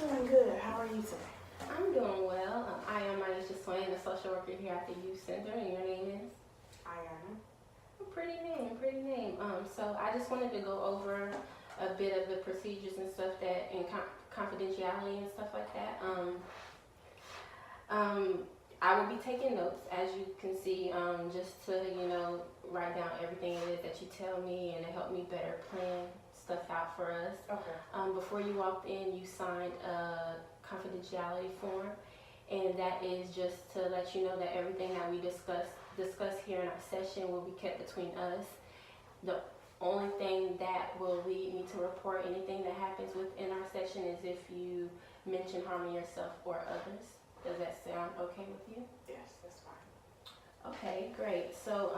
doing good. How are you today? I'm doing well. I am Miyesha Swayne, a social worker here at the Youth Center, and your name is? Ayauna. Pretty name, pretty name. So I just wanted to go over a bit of the procedures and stuff that, and confidentiality and stuff like that. I will be taking notes, as you can see, just to, write down everything it is that you tell me and to help me better plan stuff out for us. Okay. Before you walked in, you signed a confidentiality form, and that is just to let you know that everything that we discuss here in our session will be kept between us. The only thing that will lead me to report anything that happens within our session is if you mention harming yourself or others. Does that sound okay with you? Yes, that's fine. Okay, great. So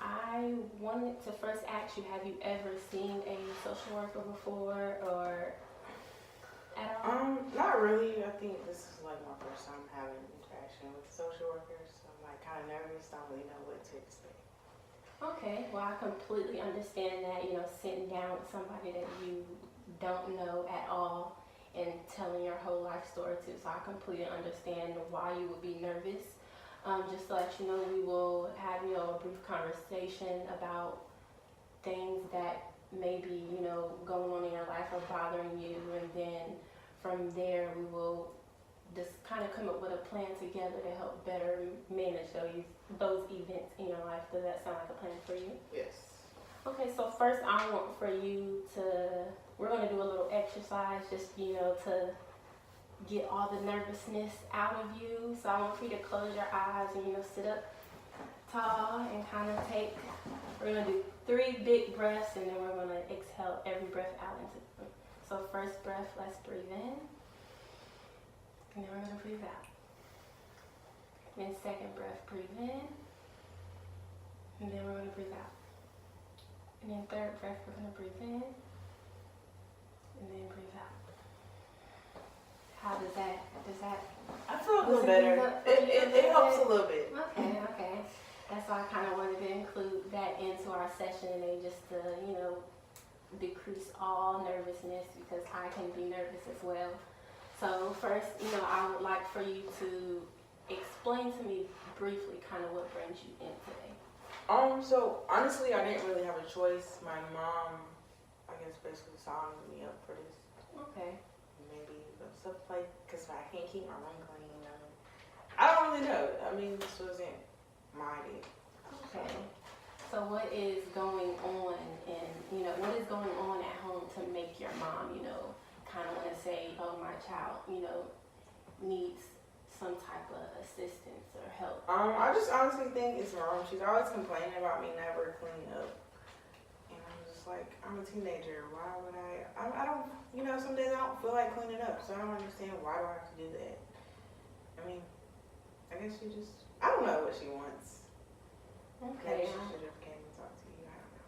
I wanted to first ask you, have you ever seen a social worker before or at all? Not really. I think this is like my first time having interaction with social workers, so I'm like kind of nervous. Don't really know what to expect. Okay, well I completely understand that, sitting down with somebody that you don't know at all and telling your whole life story to, so I completely understand why you would be nervous. Just to let you know, we will have, a brief conversation about things that may be, going on in your life or bothering you, and then from there we will just kind of come up with a plan together to help better manage those events in your life. Does that sound like a plan for you? Yes. Okay, so first I want for you we're going to do a little exercise just, to get all the nervousness out of you. So I want for you to close your eyes and, sit up tall and kind of we're going to do 3 big breaths, and then we're going to exhale every breath out into them. So first breath, let's breathe in. And then we're going to breathe out. Then second breath, breathe in. And then we're going to breathe out. And then third breath, we're going to breathe in. And then breathe out. How does that? I feel a little better. It helps a little bit. Okay. That's why I kind of wanted to include that into our session, and just to, decrease all nervousness, because I can be nervous as well. So first, I would like for you to explain to me briefly kind of what brings you in today. So honestly, I didn't really have a choice. My mom, I guess, basically signed me up for this. Okay. Maybe stuff like, because I can't keep my room clean. I don't really know. I mean, this wasn't my idea. Okay. So what is going on what is going on at home to make your mom, kind of want to say, oh, my child, needs some type of assistance or help? I just honestly think it's wrong. She's always complaining about me never cleaning up. And I'm just like, I'm a teenager. Why would I don't, some days I don't feel like cleaning up. So I don't understand, why do I have to do that? I mean, I guess I don't know what she wants. Okay. Maybe she should have came and talked to you. I don't know.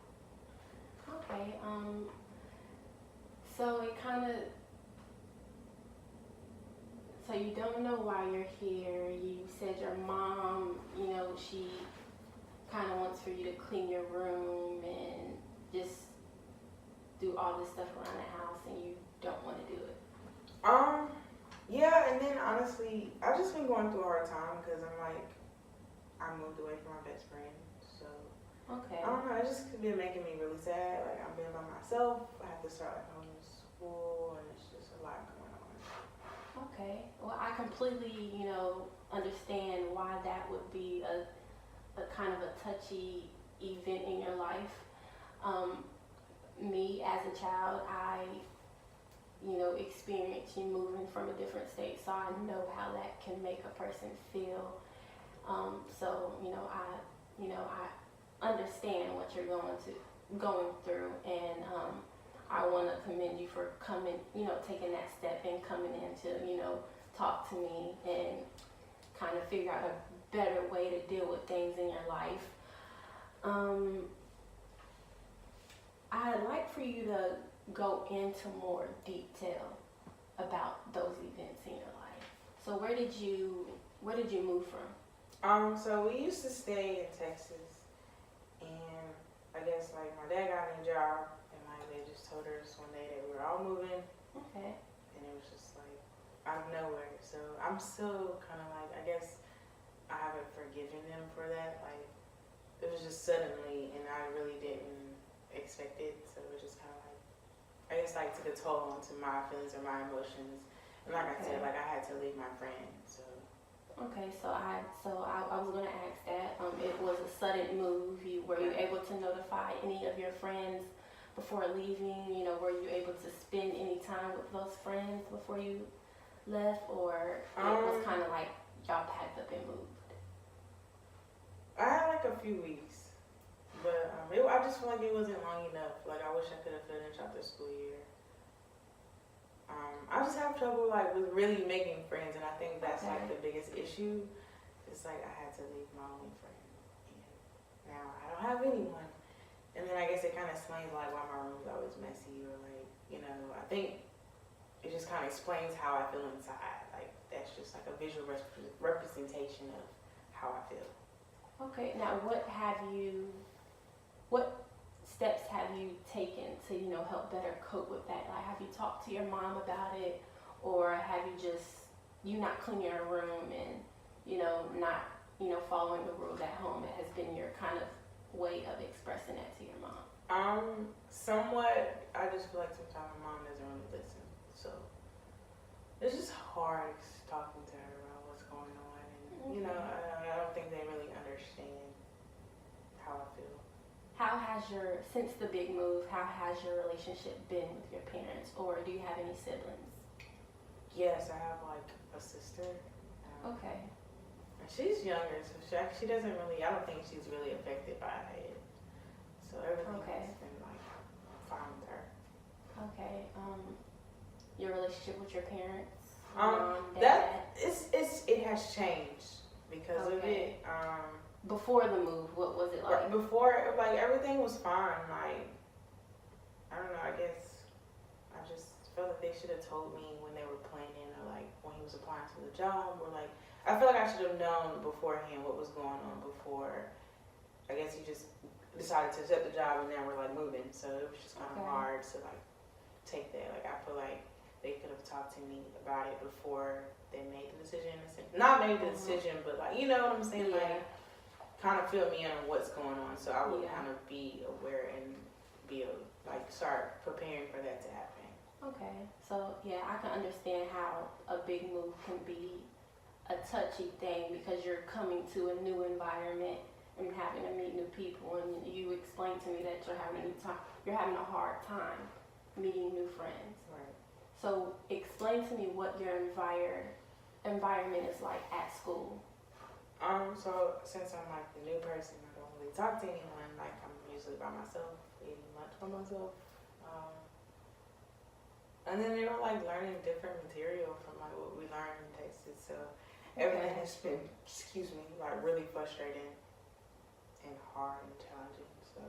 Okay. So it kind of, so you don't know why you're here. You said your mom, she kind of wants for you to clean your room and just do all this stuff around the house, and you don't want to do it. Yeah, and then honestly, I've just been going through a hard time because I moved away from my best friend, so. Okay. I don't know, it's just been making me really sad. Like, I'm being by myself, I have to start going to school, and it's just a lot going on. Okay. Well, I completely, understand why that would be a kind of a touchy event in your life. Me as a child, I, experienced you moving from a different state, so I know how that can make a person feel. So, I understand what you're going through, and I want to commend you for coming, taking that step and coming in to, talk to me and kind of figure out a better way to deal with things in your life. I'd like for you to go into more detail about those events in your life. So where did you move from? So we used to stay in Texas, and I guess my dad got a new job, and they just told us one day that we were all moving. Okay. And it was just like, out of nowhere. So I'm still kind of like, I guess I haven't forgiven them for that. Like, it was just suddenly, and I really didn't expect it. So it was just kind of like, I guess like took a toll onto my feelings or my emotions. And like I said, like I had to leave my friend. So. Okay, so I was gonna ask that. It was a sudden move. Were you able to notify any of your friends before leaving? You know, were you able to spend any time with those friends before you left, or it was kind of like y'all packed up and moved? I had like a few weeks, but I just feel like it wasn't long enough. Like I wish I could have finished out the school year. I just have trouble like with really making friends, and I think that's like the biggest issue. It's like I had to leave my only friend, and now I don't have anyone. And then I guess it kind of explains like why my room is always messy, or like I think it just kind of explains how I feel inside. Like that's just like a visual representation of how I feel. Okay, now what steps have you taken to, help better cope with that? Like, have you talked to your mom about it, or have you not cleaning your room and, not, following the rules at home? It has been your kind of way of expressing that to your mom. Somewhat. I just feel like sometimes my mom doesn't really listen, so it's just hard talking to her about what's going on, and I don't think they really understand how I feel. Since the big move, how has your relationship been with your parents, or do you have any siblings? Yes, I have like a sister. Okay. She's younger, so she doesn't really, I don't think she's really affected by it. So everything has been like fine with her. Okay. Your relationship with your parents? It has changed because of it. Before the move, what was it like? Before, like everything was fine. Like I don't know. I guess I just felt like they should have told me when they were planning, or like when he was applying to the job, or like I feel like I should have known beforehand what was going on before. I guess he just decided to accept the job, and then we're like moving, so it was just kind of hard to like take that. Like I feel like they could have talked to me about it before they made the decision. Not made the decision, but like you know what I'm saying, like. Kind of fill me in on what's going on, so I would kind of be aware and start preparing for that to happen. Okay, so I can understand how a big move can be a touchy thing because you're coming to a new environment and having to meet new people, and you explained to me that you're having a hard time meeting new friends. Right. So explain to me what your environment is like at school. So since I'm like the new person, I don't really talk to anyone. Like I'm usually by myself, eating lunch by myself. And then they were like learning different material from like what we learned in Texas. So everything has been, like really frustrating and hard and challenging. So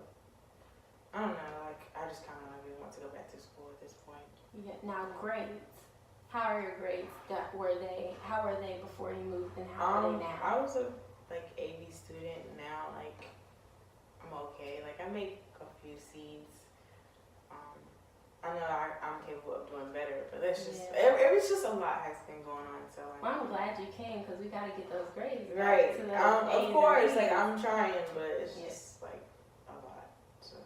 I don't know. Like I just kind of really want to go back to school at this point. Yeah. Now grades. How are your grades? How were they before you moved, and how are they now? I was a AB student. Now I'm okay. Like I make a few C's. I know I'm capable of doing better, but that's just it's just a lot has been going on. So I'm glad you came because we got to get those grades. Right. Of course, like I'm trying, but it's just like a lot. So.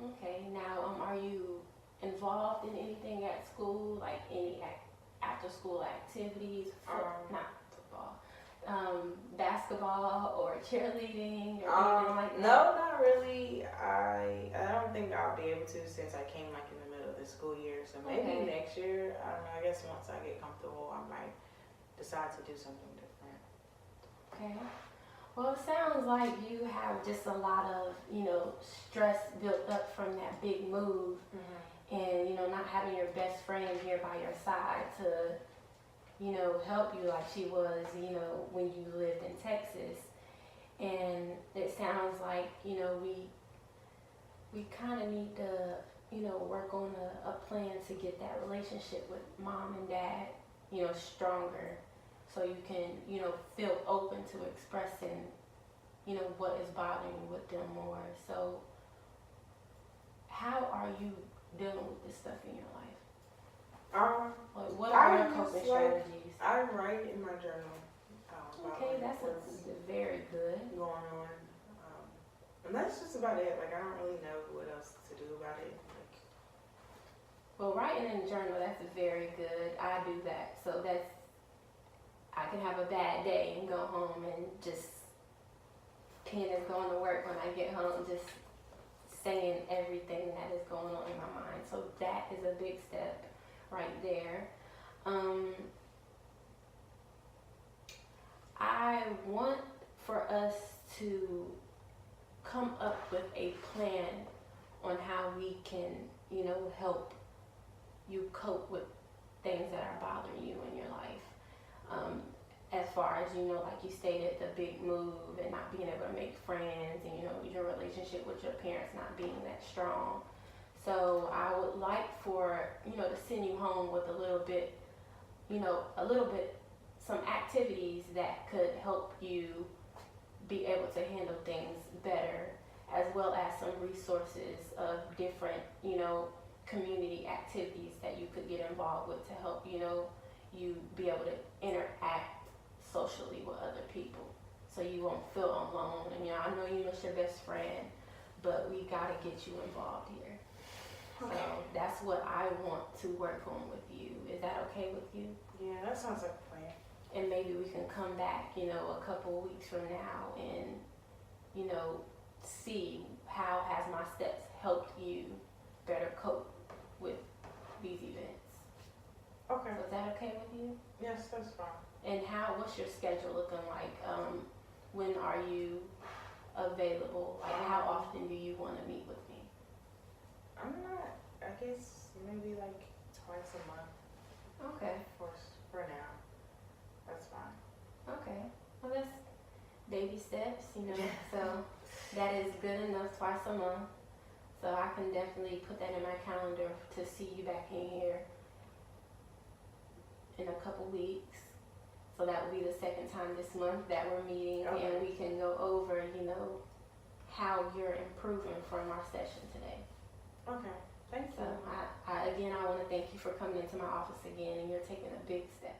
Okay. Now, are you involved in anything at school, like any after school activities? Not football, basketball or cheerleading or anything like that? No, not really. I don't think I'll be able to since I came like in the middle of the school year. So maybe next year. I don't know. I guess once I get comfortable, I might decide to do something different. Okay. Well, it sounds like you have just a lot of, stress built up from that big move. Mm-hmm. And, not having your best friend here by your side to, help you like she was, when you lived in Texas. And it sounds like, we kind of need to, work on a plan to get that relationship with mom and dad, stronger. So you can, feel open to expressing, what is bothering you with them more. So how are you dealing with this stuff in your life? What are your coping strategies? I write in my journal. About Okay, like that's what's very good. going on. And that's just about it. Like, I don't really know what else to do about it. Like, Well, writing in a journal, that's very good. I do that. So I can have a bad day and go home and just pen is going to work when I get home, just saying everything that is going on in my mind. So that is a big step right there. I want for us to come up with a plan on how we can, help you cope with things that are bothering you in your life. As far as, like you stated, the big move and not being able to make friends and, your relationship with your parents not being that strong. So I would like for, to send you home with a little bit, some activities that could help you be able to handle things better, as well as some resources of different, community activities that you could get involved with to help, you be able to interact socially with other people, so you won't feel alone. And I know you miss your best friend, but we gotta get you involved here. okay. So that's what I want to work on with you. Is that okay with you? Yeah, that sounds like a plan. And maybe we can come back, a couple of weeks from now and, see how has my steps helped you better cope with these events. Okay. So is that okay with you? Yes, that's fine. And what's your schedule looking like? When are you available? Like, how often do you want to meet with me? I'm not, I guess maybe like twice a month Okay. for now. That's fine. Okay. Well, that's baby steps, so that is good enough, twice a month. So I can definitely put that in my calendar to see you back in here in a couple weeks. So that will be the second time this month that we're meeting, Okay. and we can go over, how you're improving from our session today. Okay. Thank So you. I want to thank you for coming into my office again, and you're taking a big step.